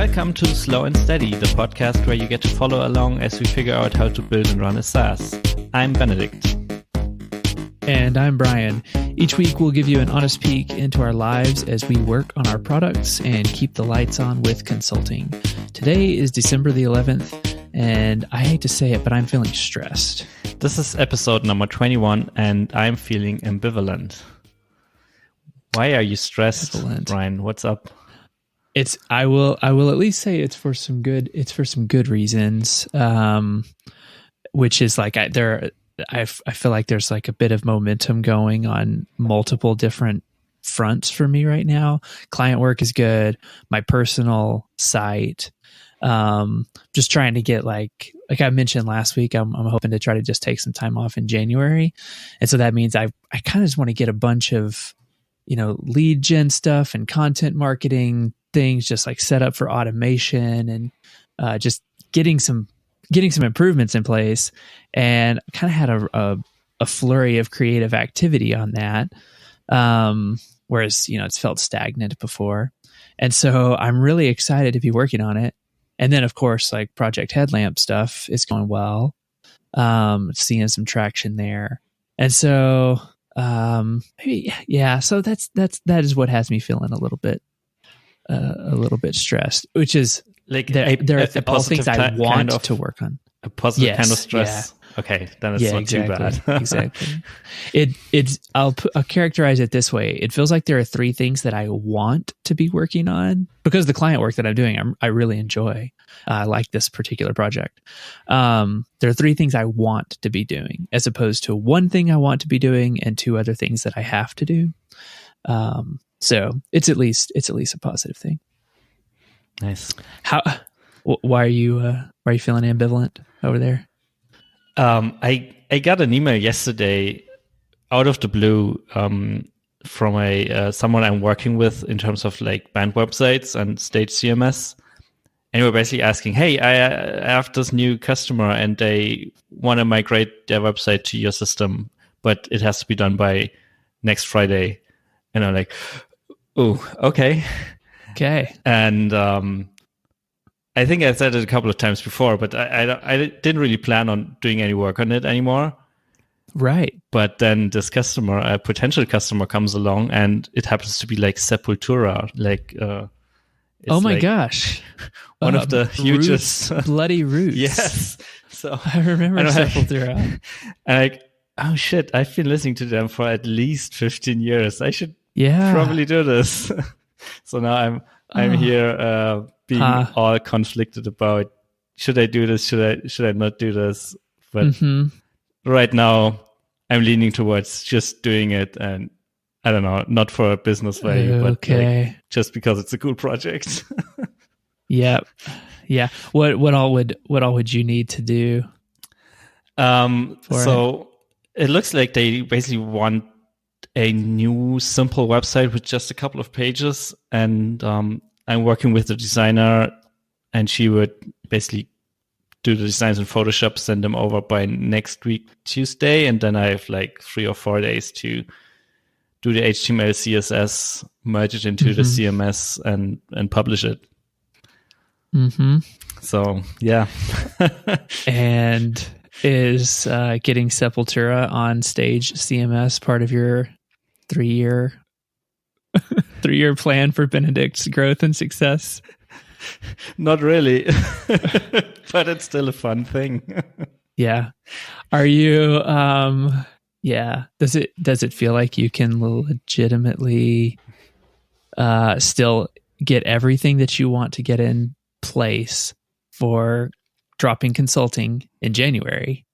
Welcome to Slow and Steady, the podcast where you get to follow along as we figure out how to build and run a SaaS. I'm Benedikt. And I'm Brian. Each week we'll give you an honest peek into our lives as we work on our products and keep the lights on with consulting. Today is December the 11th, and I hate to say it, but I'm feeling stressed. This is episode number 21, and I'm feeling ambivalent. Why are you stressed, Brian? What's up? I will at least say it's for some good reasons. Which is like I feel like there's like a bit of momentum going on multiple different fronts for me right now. Client work is good. My personal site, just trying to get like I mentioned last week, I'm hoping to try to just take some time off in January. And so that means I kind of just want to get a bunch of, lead gen stuff and content marketing things just like set up for automation and just getting some improvements in place. And I kind of had a flurry of creative activity on that. Whereas, it's felt stagnant before. And so I'm really excited to be working on it. And then of course, like Project Headlamp stuff is going well. Seeing some traction there. And so, so that is what has me feeling a little bit stressed, which is like there are all things I want to work on. A positive kind of stress. Yeah. Okay, then it's not too bad. Exactly. I'll characterize it this way. It feels like there are three things that I want to be working on because the client work that I'm doing, I really enjoy. I like this particular project. There are three things I want to be doing, as opposed to one thing I want to be doing and two other things that I have to do. So it's at least a positive thing. Nice. Why are you feeling ambivalent over there? I got an email yesterday out of the blue from someone I'm working with in terms of like band websites and stage CMS. And they were basically asking, hey, I have this new customer and they want to migrate their website to your system, but it has to be done by next Friday. And I'm like, oh, okay. Okay. And I think I said it a couple of times before, but I didn't really plan on doing any work on it anymore. Right. But then this customer, a potential customer, comes along, and it happens to be like Sepultura. Like, oh my gosh, one of the hugest bloody roots. Yes. So I remember Sepultura. And like, oh shit, I've been listening to them for at least 15 years. I should probably do this. So now I'm here being all conflicted about should I do this, should I not do this? But right now I'm leaning towards just doing it, and I don't know, not for a business value, but like, just because it's a cool project. Yeah. What all would you need to do? So it looks like they basically want a new simple website with just a couple of pages, and I'm working with the designer, and she would basically do the designs in Photoshop, send them over by next week Tuesday, and then I have like 3 or 4 days to do the HTML, CSS, merge it into the CMS, and publish it. So yeah. And is getting Sepultura on stage CMS part of your 3-year plan for Benedikt's growth and success? Not really, but it's still a fun thing. Yeah. Are you does it feel like you can legitimately still get everything that you want to get in place for dropping consulting in January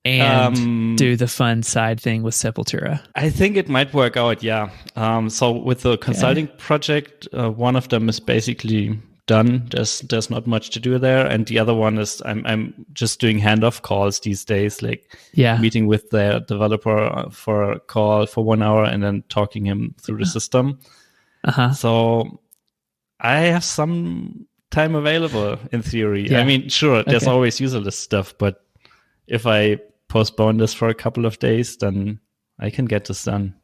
and do the fun side thing with Sepultura? I think it might work out, yeah. So with the consulting project, one of them is basically done. There's not much to do there, and the other one is I'm just doing handoff calls these days, like meeting with the developer for a call for 1 hour and then talking him through the system. So I have some time available in theory. I mean, sure, there's always user list stuff, but if I postpone this for a couple of days, then I can get this done.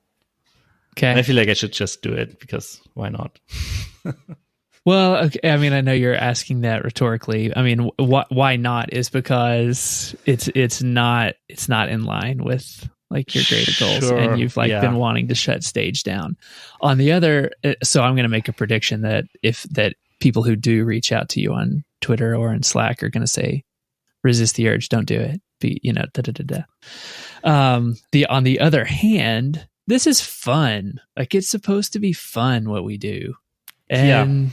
Okay. And I feel like I should just do it because why not? Well, okay, I mean, I know you're asking that rhetorically. I mean, why not is because it's not in line with like your greater goals, and you've like been wanting to shut stage down. On the other, so I'm going to make a prediction that that people who do reach out to you on Twitter or in Slack are going to say, resist the urge, don't do it. On the other hand, this is fun. Like, it's supposed to be fun what we do. And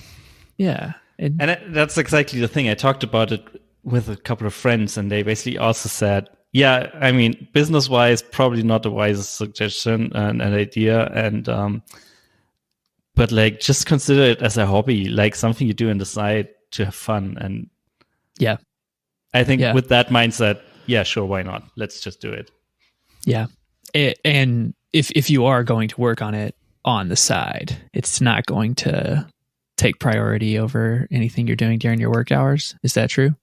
and that's exactly the thing. I talked about it with a couple of friends, and they basically also said, yeah, I mean, business wise, probably not the wisest suggestion and an idea. And, but like, just consider it as a hobby, like something you do on the side to have fun. And I think with that mindset, sure, why not? Let's just do it. Yeah. And if you are going to work on it on the side, it's not going to take priority over anything you're doing during your work hours. Is that true?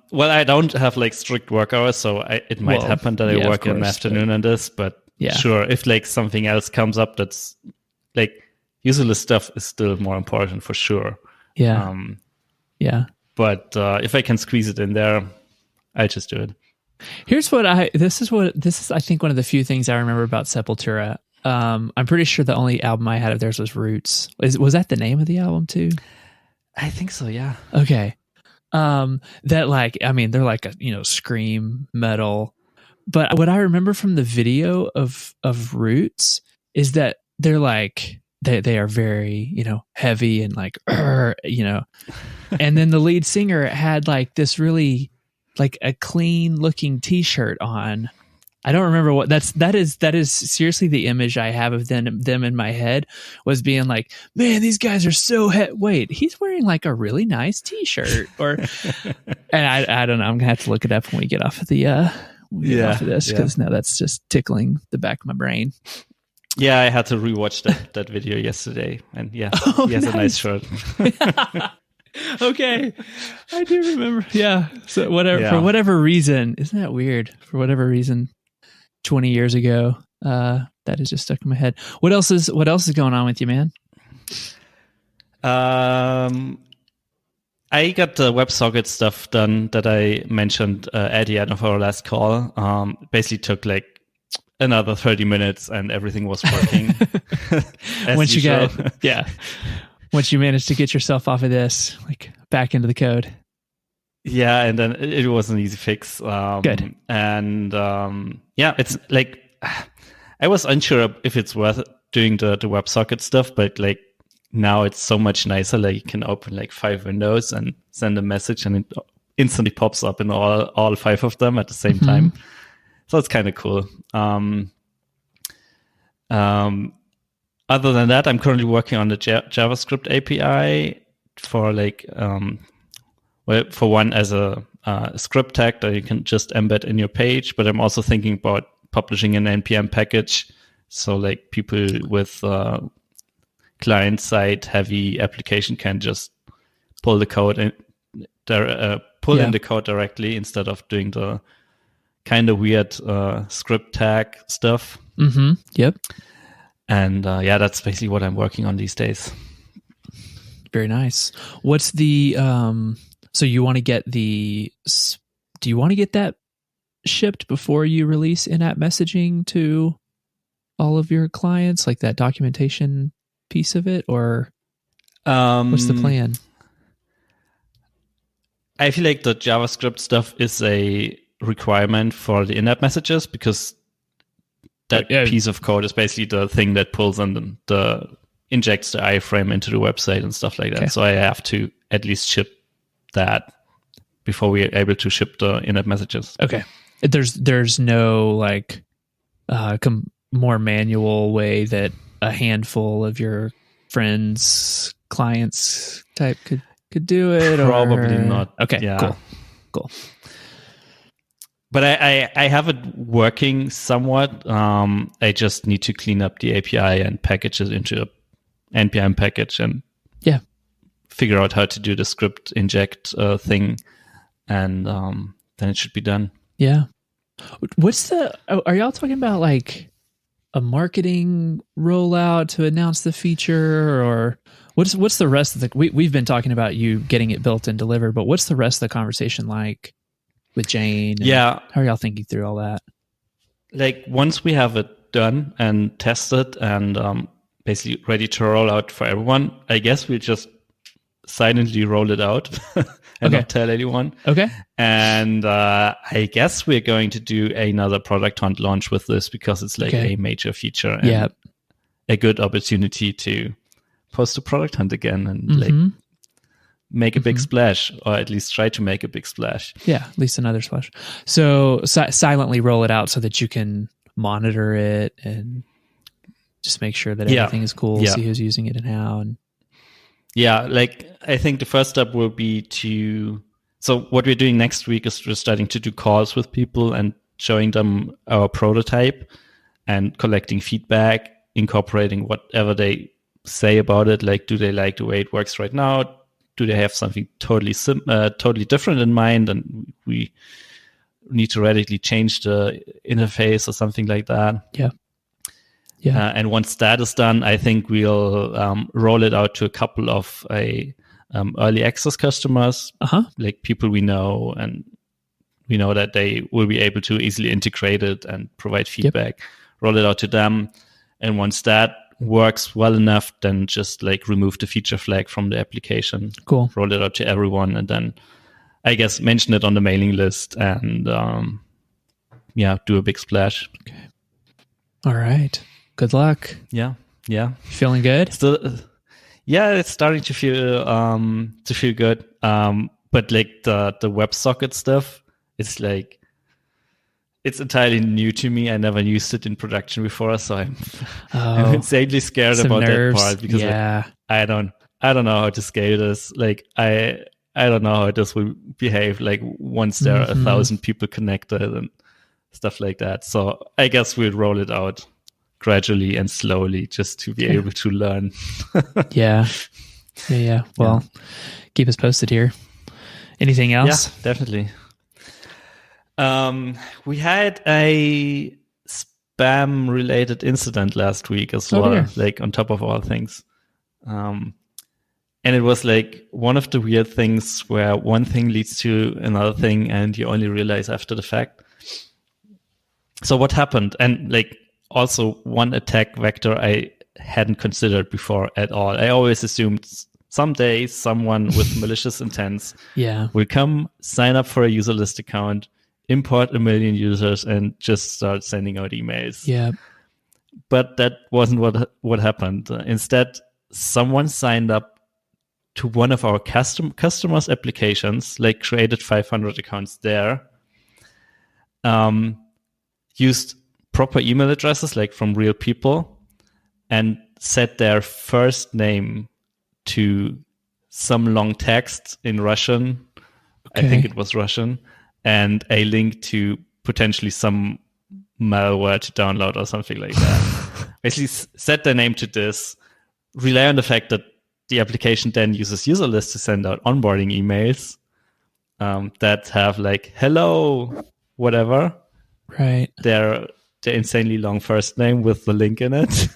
Well, I don't have like strict work hours, so it might happen that I work in the afternoon on this, but sure, if like something else comes up that's like usual stuff is still more important for sure. Yeah. But if I can squeeze it in there, I just do it. Here's what this is I think one of the few things I remember about Sepultura. I'm pretty sure the only album I had of theirs was Roots. Was that the name of the album too? I think so, yeah. Okay. That like, I mean, they're like a, scream metal, but what I remember from the video of Roots is that they're like, they are very, heavy and like, and then the lead singer had like this really like a clean looking t-shirt on. I don't remember what that is seriously the image I have of them in my head, was being like, man, these guys are so wait, he's wearing like a really nice t-shirt, or and I don't know, I'm gonna have to look it up when we get off of the off of this, because now that's just tickling the back of my brain. Yeah, I had to rewatch that video yesterday, and he has a nice shirt. Okay, I do remember. Yeah, so for whatever reason, isn't that weird? For whatever reason, 20 years ago, that is just stuck in my head. What else is going on with you, man? I got the Websocket stuff done that I mentioned at the end of our last call. Basically took like another 30 minutes and everything was working. Once you managed to get yourself off of this, like back into the code. Yeah, and then it was an easy fix. Good. And it's like, I was unsure if it's worth doing the WebSocket stuff, but like now it's so much nicer. Like you can open like 5 windows and send a message, and it instantly pops up in all 5 of them at the same time. So it's kind of cool. Other than that, I'm currently working on the JavaScript API for like, for one, as a script tag that you can just embed in your page. But I'm also thinking about publishing an NPM package, so like people with client-side heavy application can just pull the code in, in the code directly instead of doing the kind of weird script tag stuff. Yep. And that's basically what I'm working on these days. Very nice. What's the so you want to get do you want to get that shipped before you release in-app messaging to all of your clients, like that documentation piece of it, or what's the plan? I feel like the JavaScript stuff is a requirement for the in-app messages, because that piece of code is basically the thing that pulls and injects the iframe into the website and stuff like that. Okay. So I have to at least ship that before we are able to ship the in-app messages. Okay. There's no like more manual way that a handful of your friends, clients type could do it? Probably not. Okay, yeah. Cool. But I have it working somewhat. I just need to clean up the API and package it into an NPM package and figure out how to do the script inject thing, and then it should be done. Yeah. Are y'all talking about like a marketing rollout to announce the feature, or what's the rest of the? We've been talking about you getting it built and delivered, but what's the rest of the conversation like with Jane? Yeah, how are y'all thinking through all that? Like once we have it done and tested and basically ready to roll out for everyone, I guess we'll just silently roll it out and not tell anyone. Okay. And I guess we're going to do another product hunt launch with this because it's like a major feature and a good opportunity to post a product hunt again and like make a big splash, or at least try to make a big splash. Yeah, at least another splash. So silently roll it out so that you can monitor it and just make sure that everything is cool, see who's using it and how. And yeah, like I think the first step will be so what we're doing next week is we're starting to do calls with people and showing them our prototype and collecting feedback, incorporating whatever they say about it. Like, do they like the way it works right now? Do they have something totally different in mind, and we need to radically change the interface or something like that? Yeah. And once that is done, I think we'll roll it out to a couple of early access customers, like people we know, and we know that they will be able to easily integrate it and provide feedback. Roll it out to them, and once that works well enough, then just like remove the feature flag from the application. Cool. Roll it out to everyone, and then I guess mention it on the mailing list and do a big splash. Okay. All right. Good luck. Yeah. Feeling good? Still, it's starting to feel good. But like the Websocket stuff, it's like it's entirely new to me. I never used it in production before, so I'm insanely scared about that part because like, I don't know how to scale this. Like I don't know how this will behave like once there are 1,000 people connected and stuff like that. So I guess we'll roll it out gradually and slowly just to be able to learn. Yeah. Well, keep us posted here. Anything else? Yeah, definitely. We had a spam related incident last week as well, like on top of all things. And it was like one of the weird things where one thing leads to another thing and you only realize after the fact. So what happened? And like also one attack vector I hadn't considered before at all. I always assumed someday someone with malicious intents will come, sign up for a user list account, import 1 million users, and just start sending out emails. Yeah. But that wasn't what happened. Instead, someone signed up to one of our customers' applications, like created 500 accounts there, used proper email addresses, like from real people, and set their first name to some long text in Russian. I think it was Russian, and a link to potentially some malware to download or something like that. Basically set their name to this, rely on the fact that the application then uses user lists to send out onboarding emails that have like, hello, whatever. Right. Their insanely long first name with the link in it.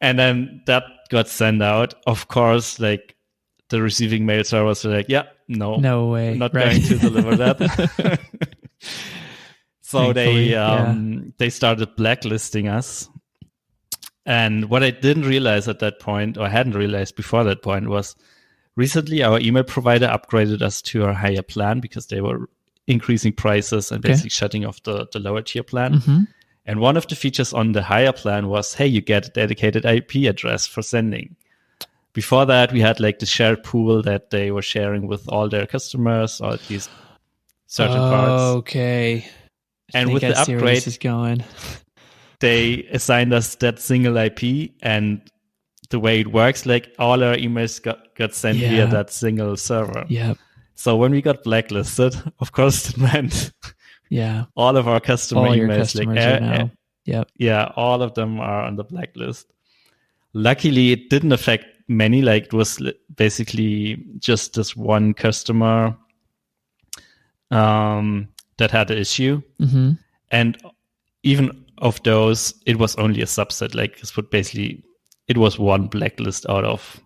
And then that got sent out. Of course, like the receiving mail servers were like, no way, not going to deliver that. So they started blacklisting us. And what I didn't realize at that point, or hadn't realized before that point, was recently our email provider upgraded us to a higher plan because they were increasing prices and basically shutting off the lower tier plan. And one of the features on the higher plan was, hey, you get a dedicated IP address for sending. Before that, we had like the shared pool that they were sharing with all their customers, or at least certain parts. Okay. And with the upgrade, this is going. They assigned us that single IP, and the way it works, like all our emails got sent via that single server. Yep. So when we got blacklisted, of course it meant all of our customer emails, all of them are on the blacklist. Luckily, it didn't affect many. Like it was basically just this one customer that had the issue, and even of those, it was only a subset. Like it was one blacklist out of,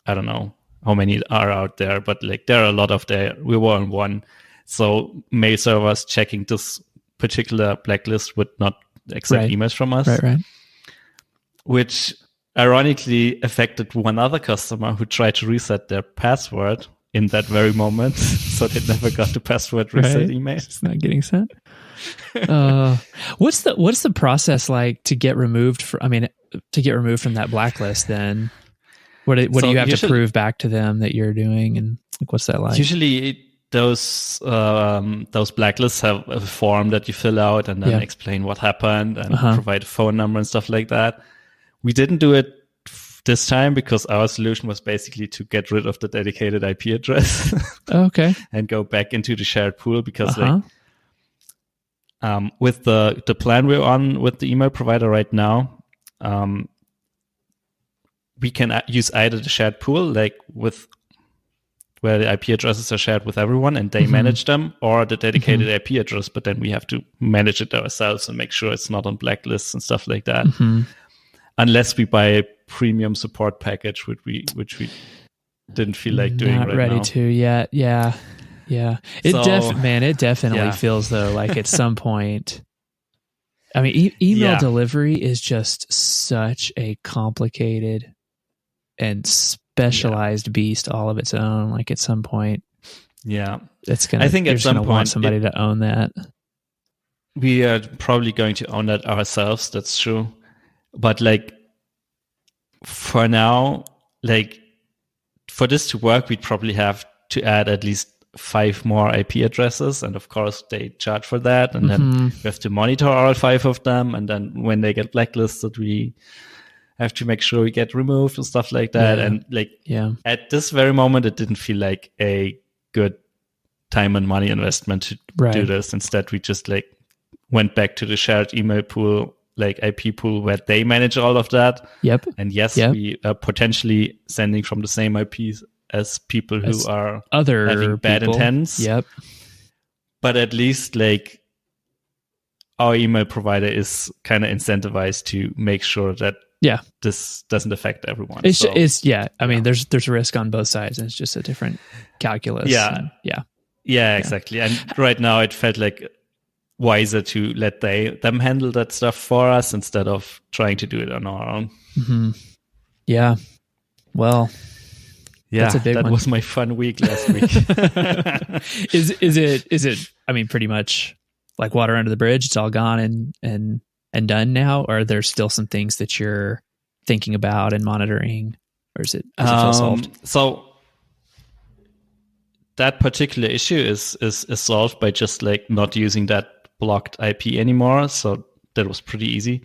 I don't know how many are out there, but like there are a lot of there. We were on one. So mail servers checking this particular blacklist would not accept emails from us. Right. Which ironically affected one other customer who tried to reset their password in that very moment. So they never got the password reset email. It's not getting sent. What's the process like to get removed from that blacklist then? What do you have to prove back to them that you're doing, and like what's that like? Usually those blacklists have a form that you fill out and then explain what happened and provide a phone number and stuff like that. We didn't do it this time because our solution was basically to get rid of the dedicated IP address. Okay. And go back into the shared pool because with the plan we're on with the email provider right now, we can use either the shared pool, like with where the IP addresses are shared with everyone and they manage them, or the dedicated IP address, but then we have to manage it ourselves and make sure it's not on blacklists and stuff like that. Unless we buy a premium support package, which we didn't feel like doing right now. Not ready to yet. Yeah. It definitely feels though like at some point. I mean, email delivery is just such a complicated and specialized beast all of its own. Like at some point, it's gonna. I think at some point want somebody to own that. We are probably going to own that ourselves. That's true. But like for now, like for this to work, we'd probably have to add at least 5 more IP addresses. And of course they charge for that. And then we have to monitor all 5 of them. And then when they get blacklisted, we have to make sure we get removed and stuff like that. And like at this very moment, it didn't feel like a good time and money investment to do this. Instead, we just like went back to the shared email pool, like IP pool, where they manage all of that. And we are potentially sending from the same IPs as people who are having bad intents. But at least like our email provider is kind of incentivized to make sure that this doesn't affect everyone. I mean, there's a risk on both sides, and it's just a different calculus. Exactly. And right now it felt like wiser to let them handle that stuff for us instead of trying to do it on our own. Well, that's a big that one. was my fun week last week. Is it I mean, pretty much like water under the bridge, it's all gone and done now, or are there still some things that you're thinking about and monitoring, or does it feel solved? So that particular issue is solved by just like not using that blocked IP anymore. So that was pretty easy.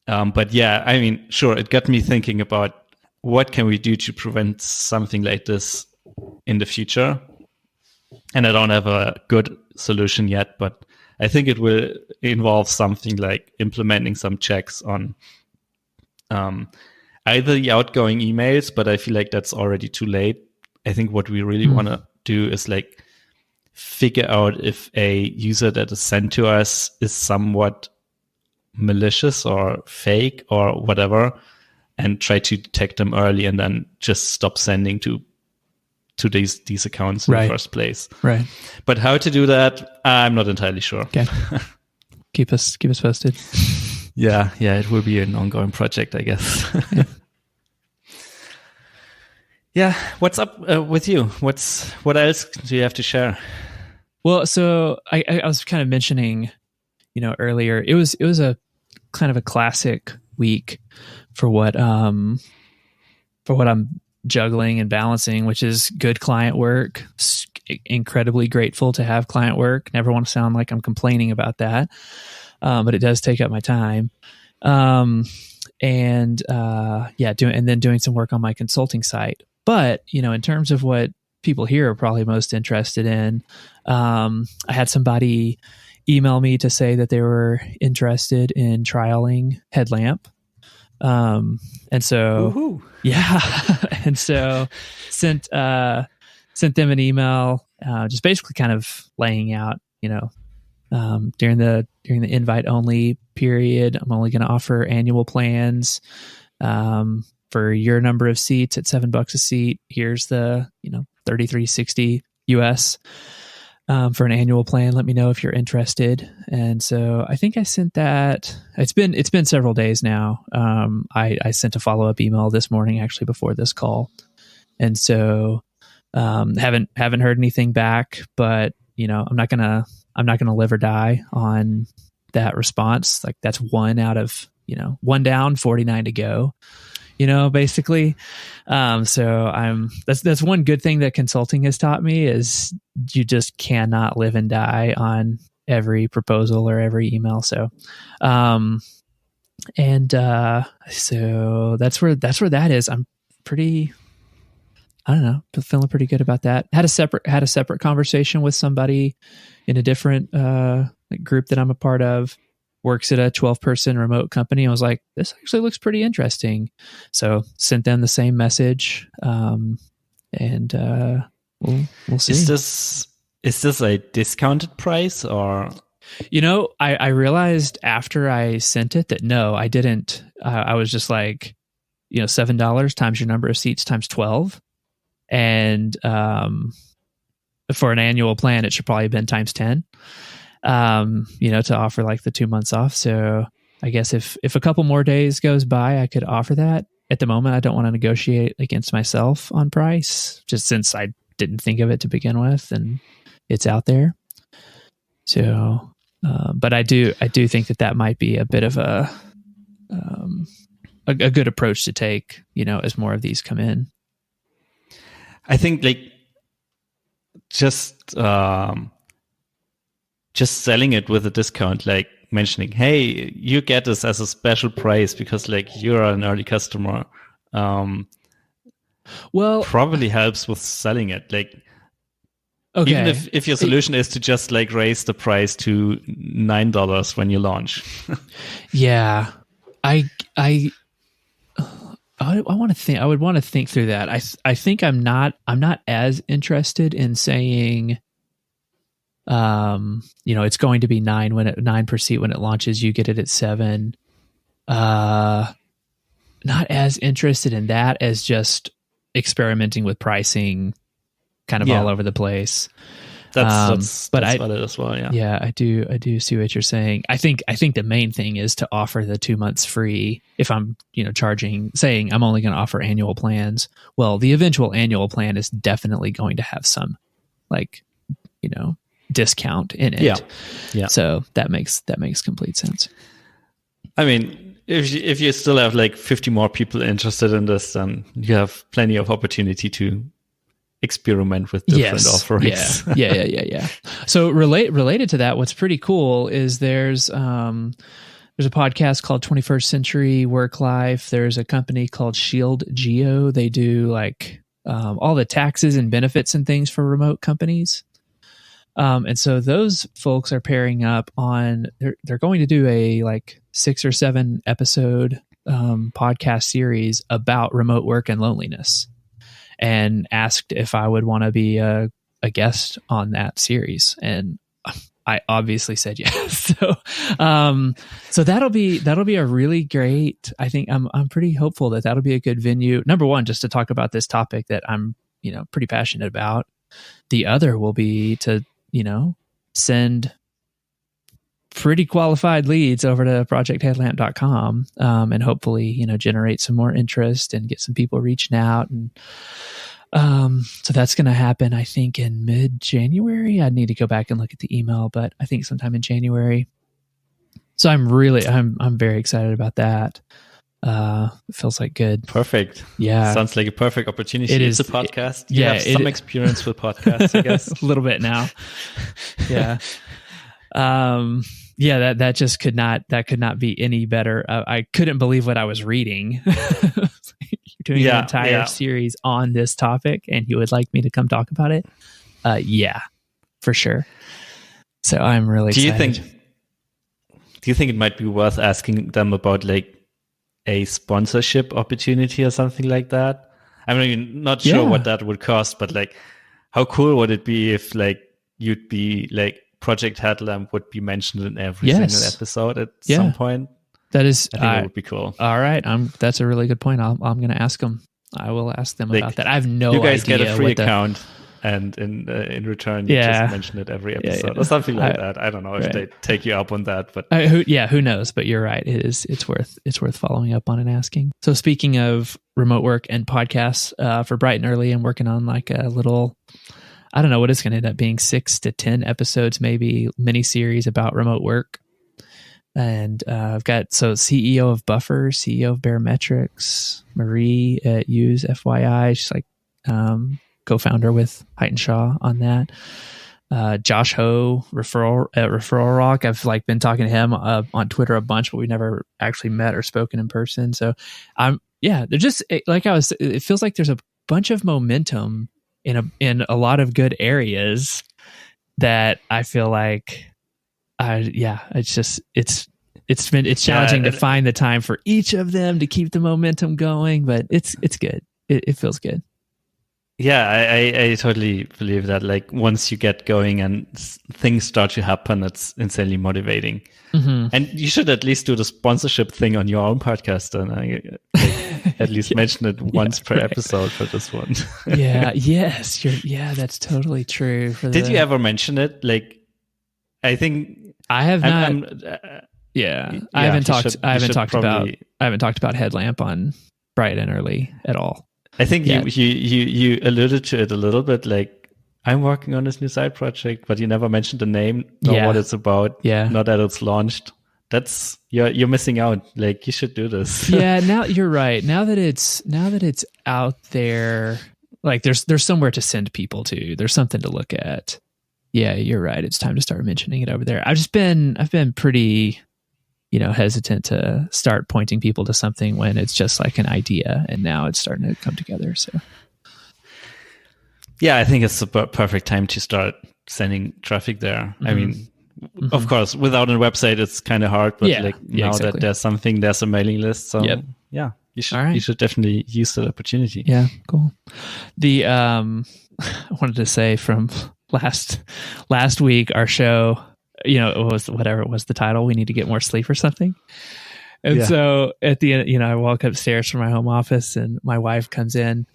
But yeah, I mean, sure, it got me thinking about what can we do to prevent something like this in the future. And I don't have a good solution yet, but I think it will involve something like implementing some checks on either the outgoing emails, but I feel like that's already too late. I think what we really want to do is like figure out if a user that is sent to us is somewhat malicious or fake or whatever, and try to detect them early and then just stop sending to these accounts in the first place. Right. But how to do that, I'm not entirely sure. Okay. Keep us posted. Yeah, it will be an ongoing project, I guess. Yeah, what's up with you? What else do you have to share? Well, so I was kind of mentioning, earlier, it was a kind of a classic week for what I'm juggling and balancing, which is good client work. Incredibly grateful to have client work. Never want to sound like I'm complaining about that, but it does take up my time. Doing some work on my consulting site. But in terms of what people here are probably most interested in, I had somebody email me to say that they were interested in trialing Headlamp. And so sent them an email, just basically kind of laying out, during the invite only period, I'm only going to offer annual plans for your number of seats at $7 a seat. Here's the $33.60 US for an annual plan. Let me know if you're interested. And so I think I sent that. It's been several days now. I sent a follow-up email this morning, actually, before this call, and so haven't heard anything back. But I'm not gonna live or die on that response. Like, that's one out of one down, 49 to go. Basically. So that's one good thing that consulting has taught me, is you just cannot live and die on every proposal or every email. So, so that's where that is. I'm pretty, I don't know, feeling pretty good about that. Had a separate conversation with somebody in a different group that I'm a part of. Works at a 12-person remote company. I was like, this actually looks pretty interesting. So sent them the same message, and we'll see. Is this a discounted price, or? I realized after I sent it that no, I didn't. I was just like, $7 times your number of seats times 12, and for an annual plan, it should probably have been times 10. To offer like the 2 months off. So I guess if a couple more days goes by, I could offer that. At the moment, I don't want to negotiate against myself on price, just since I didn't think of it to begin with, and it's out there. So, but I do think that might be a bit of a good approach to take, as more of these come in. I think just selling it with a discount, like mentioning, hey, you get this as a special price because you're an early customer, probably helps with selling it. Okay. Even if your solution is to just raise the price to $9 when you launch. Yeah. I want to think. I would want to think through that. I think I'm not as interested in saying, it's going to be 9 per seat when it launches. You get it at 7. Not as interested in that as just experimenting with pricing, kind of all over the place. That's valid as well. Yeah. Yeah, I do see what you're saying. I think the main thing is to offer the 2 months free. If I'm, saying I'm only going to offer annual plans. Well, the eventual annual plan is definitely going to have some, discount in it. Yeah. So that makes complete sense. I mean, if you still have 50 more people interested in this, then you have plenty of opportunity to experiment with different offerings. Yeah. So related to that, what's pretty cool is there's a podcast called 21st Century Work Life. There's a company called Shield Geo. They do all the taxes and benefits and things for remote companies. And so those folks are pairing up on, they're going to do a 6 or 7 episode podcast series about remote work and loneliness, and asked if I would want to be a guest on that series. And I obviously said yes. So that'll be a really great, I think I'm pretty hopeful that'll be a good venue. Number one, just to talk about this topic that I'm, pretty passionate about. The other will be to, send pretty qualified leads over to projectheadlamp.com, and hopefully, generate some more interest and get some people reaching out. And so that's going to happen, I think, in mid-January. I need to go back and look at the email, but I think sometime in January. So I'm very excited about that. It feels like good. Perfect. Yeah. Sounds like a perfect opportunity. It is a podcast. You have some experience with podcasts, I guess. A little bit now. Yeah. That just could not be any better. I couldn't believe what I was reading. You're doing an entire series on this topic, and you would like me to come talk about it? Yeah, for sure. So I'm really excited. Do you think it might be worth asking them about a sponsorship opportunity or something like that? I mean, not sure what that would cost, but how cool would it be if you'd be Project Headlamp would be mentioned in every single episode at some point. That is, I think it would be cool. All right, that's a really good point. I'm going to ask them. I will ask them about that. I have no idea. You guys get a free account, and in return, you just mention it every episode or something like that. I don't know if they take you up on that, but who knows? But you're right. It's worth following up on and asking. So speaking of remote work and podcasts, for Bright and Early, I'm working on like a little, I don't know what it's going to end up being, 6 to 10 episodes, maybe mini series about remote work. And I've got CEO of Buffer, CEO of Barometrics, Marie at Use FYI. She's like co-founder with Height and Shaw on that. Josh Ho, Referral Rock. I've like been talking to him on Twitter a bunch, but we never actually met or spoken in person. So they're just it feels like there's a bunch of momentum in a lot of good areas that I feel like. It's challenging to find the time for each of them to keep the momentum going, but it's good. It feels good. Yeah, I totally believe that. Like once you get going and things start to happen, it's insanely motivating. Mm-hmm. And you should at least do the sponsorship thing on your own podcast, and at least mention it once per episode for this one. Yes, that's totally true. Did you ever mention it? Like, I think. I have not. I haven't talked about Headlamp on Bright and Early at all. I think you alluded to it a little bit. Like I'm working on this new side project, but you never mentioned the name nor what it's about. Yeah, not that it's launched. That's you're missing out. Like you should do this. Now you're right. Now that it's out there, like there's somewhere to send people to. There's something to look at. Yeah, you're right. It's time to start mentioning it over there. I've been pretty, hesitant to start pointing people to something when it's just like an idea, and now it's starting to come together. So, yeah, I think it's the perfect time to start sending traffic there. Mm-hmm. I mean, of course, without a website, it's kind of hard. But now that there's something, there's a mailing list. So, you should definitely use that opportunity. Yeah, cool. The I wanted to say from last week, our show, it was whatever it was, the title, we need to get more sleep or something. And so at the end, I walk upstairs from my home office and my wife comes in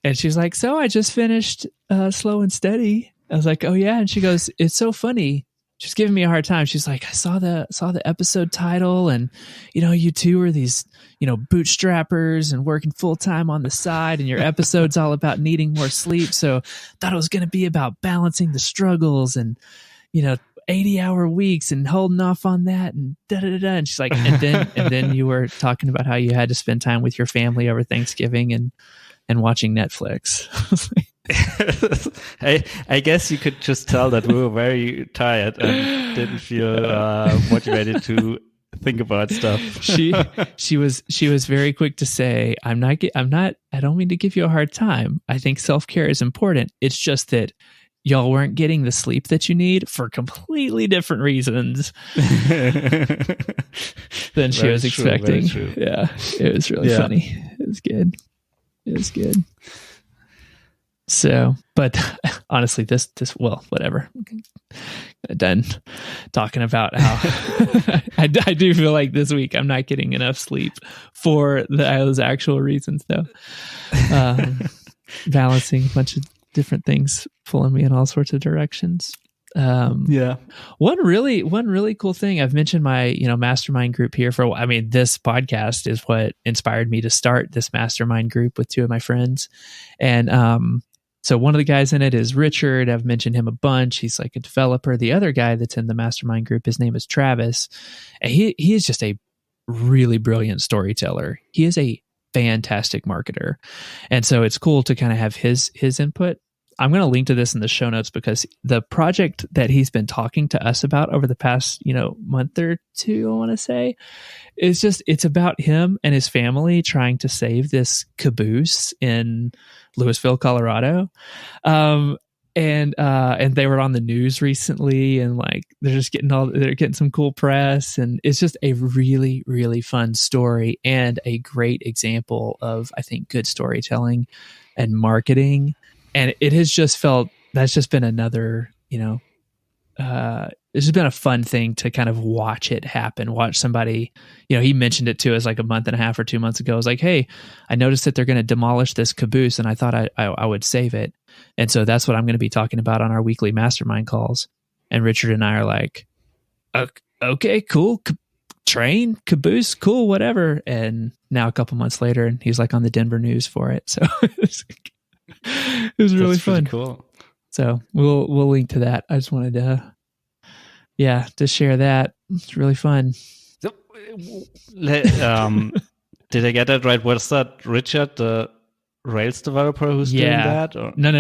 and she's like, so I just finished Slow and Steady. I was like, oh yeah. And she goes, it's so funny. She's giving me a hard time. She's like, I saw the episode title and, you two are these, bootstrappers and working full time on the side, and your episode's all about needing more sleep. So thought it was going to be about balancing the struggles and, 80-hour weeks and holding off on that and da-da-da-da. And she's like, and then you were talking about how you had to spend time with your family over Thanksgiving and watching Netflix. I guess you could just tell that we were very tired and didn't feel motivated to think about stuff. She was very quick to say, I don't mean to give you a hard time. I think self-care is important. It's just that y'all weren't getting the sleep that you need for completely different reasons than she was expecting. Yeah, it was really funny. It was good. So, but honestly, this whatever. Done talking about how I do feel like this week I'm not getting enough sleep for those actual reasons, though. Balancing a bunch of different things pulling me in all sorts of directions. One really cool thing, I've mentioned my mastermind group here for a while. I mean, this podcast is what inspired me to start this mastermind group with two of my friends, and so one of the guys in it is Richard. I've mentioned him a bunch. He's like a developer. The other guy that's in the mastermind group, his name is Travis, and he is just a really brilliant storyteller. He is a fantastic marketer, and so it's cool to kind of have his input. I'm going to link to this in the show notes because the project that he's been talking to us about over the past, month or two, I want to say, it's about him and his family trying to save this caboose in Louisville, Colorado. And they were on the news recently, and like they're getting some cool press, and it's just a really, really fun story and a great example of, I think, good storytelling and marketing. And it has just felt, that's just been another, it's just been a fun thing to kind of watch it happen. Watch somebody, he mentioned it to us like a month and a half or 2 months ago. I was like, hey, I noticed that they're going to demolish this caboose, and I thought I would save it. And so that's what I'm going to be talking about on our weekly mastermind calls. And Richard and I are like, okay, cool. Train, caboose, cool, whatever. And now a couple months later, and he's like on the Denver news for it. So it was really fun. Cool. So we'll link to that. I just wanted to share that. It's really fun. So, did I get that right? Was that Richard, the Rails developer, who's doing that? Or? No.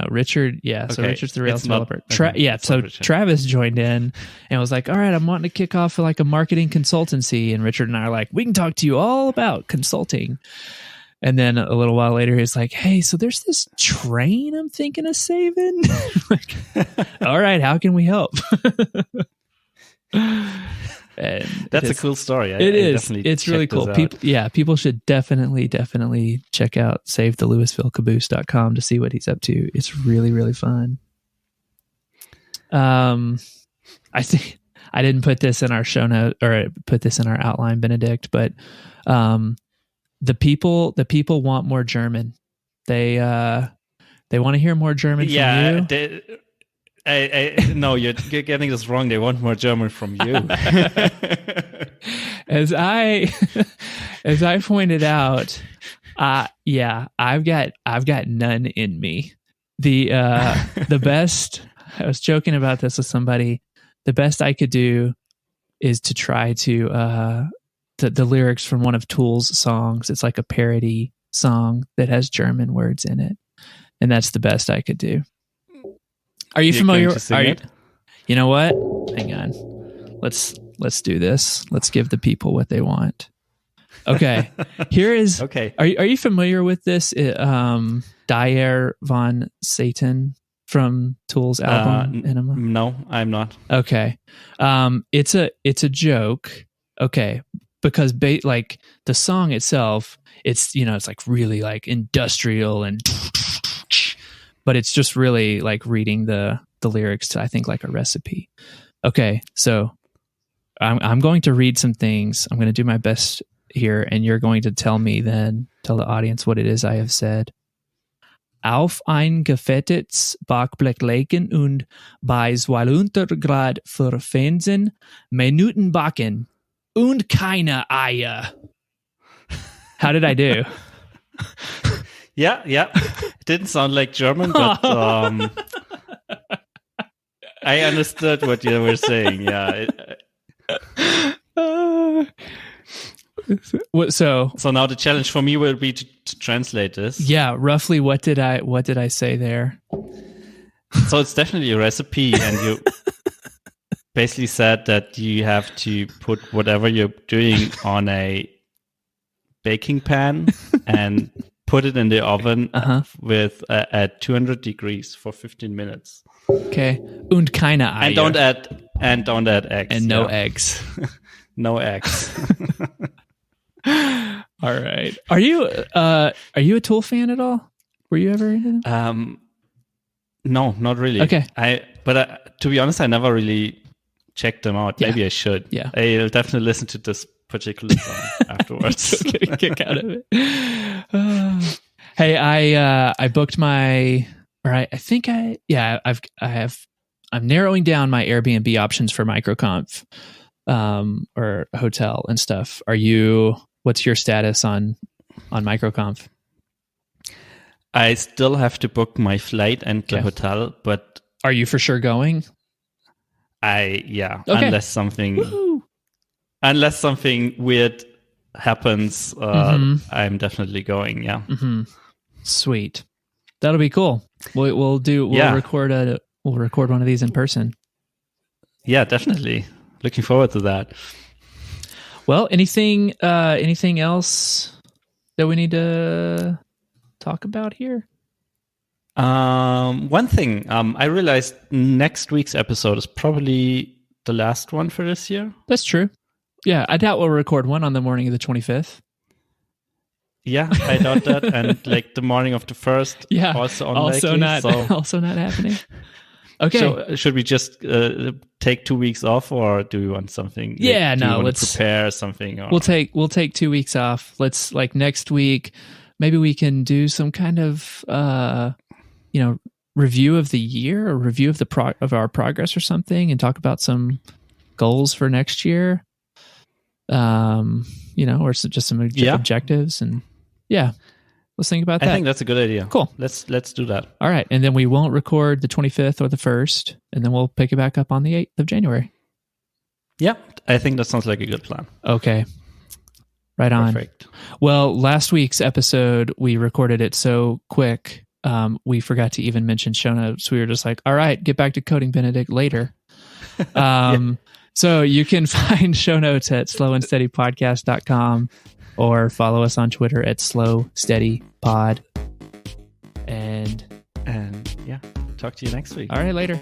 Richard, yeah. So Richard's the Rails developer. Travis joined in and was like, all right, I'm wanting to kick off like a marketing consultancy. And Richard and I are like, we can talk to you all about consulting. And then a little while later, he's like, hey, so there's this train I'm thinking of saving. Like, all right, how can we help? And that's a cool story. It is. It's really cool. People should definitely check out SaveTheLouisvilleCaboose.com to see what he's up to. It's really, really fun. I think I didn't put this in our show note or put this in our outline, Benedikt, but the people want more German. They want to hear more German from you. No, you're getting this wrong. They want more German from you. As I pointed out, I've got none in me. The best. I was joking about this with somebody. The best I could do is to try to the lyrics from one of Tool's songs. It's like a parody song that has German words in it, and that's the best I could do. Are you familiar? You know what? Hang on. Let's do this. Let's give the people what they want. Okay. Here is. Okay. Are you familiar with this? Eier von Satan from Tool's album? No, I'm not. Okay. It's a joke. Okay, because like the song itself, it's it's like really like industrial and. But it's just really like reading the lyrics to, I think, like a recipe. Okay, so I'm going to read some things. I'm going to do my best here, and you're going to tell the audience what it is I have said. Auf ein gefettetes Backblech legen und bei 200 Grad für 15 Minuten backen und keine Eier. How did I do? Yeah. It didn't sound like German, but I understood what you were saying. Yeah. So now the challenge for me will be to translate this. Yeah, roughly what did I say there? So it's definitely a recipe, and you basically said that you have to put whatever you're doing on a baking pan and put it in the oven with at 200 degrees for 15 minutes. Okay. Und keine Eier. And don't add eggs. And no eggs. No eggs. All right. Are you a Tool fan at all? Were you ever into them? No, not really. Okay. But to be honest, I never really checked them out. Yeah. Maybe I should. Yeah. I'll definitely listen to this particular song afterwards. Get a kick out of it. Hey, I booked I'm narrowing down my Airbnb options for MicroConf, or hotel and stuff. What's your status on MicroConf? I still have to book my flight and the hotel, but are you for sure going? Okay. Unless something weird happens, I'm definitely going. Yeah. Mm-hmm. Sweet. That'll be cool. We'll record one of these in person. Yeah, definitely. Looking forward to that. Well, anything else that we need to talk about here? One thing, I realized next week's episode is probably the last one for this year. That's true. Yeah, I doubt we'll record one on the morning of the 25th. Yeah, I doubt that. And like the morning of the 1st, yeah, also unlikely. Also not happening. Okay. So should we just take 2 weeks off, or do we want something? Yeah, do you no, want let's to prepare something. Or? We'll take 2 weeks off. Let's like next week, maybe we can do some kind of review of the year or review of of our progress or something, and talk about some goals for next year. Or just some objectives, and let's think about that. I think that's a good idea. Cool. Let's do that. All right. And then we won't record the 25th or the 1st, and then we'll pick it back up on the 8th of January. Yeah, I think that sounds like a good plan. Okay. Right on. Perfect. Well, last week's episode, we recorded it so quick, we forgot to even mention show notes. We were just like, all right, get back to coding, Benedikt, later. So you can find show notes at slowandsteadypodcast.com or follow us on Twitter at slowsteadypod. And yeah, talk to you next week. All right, later.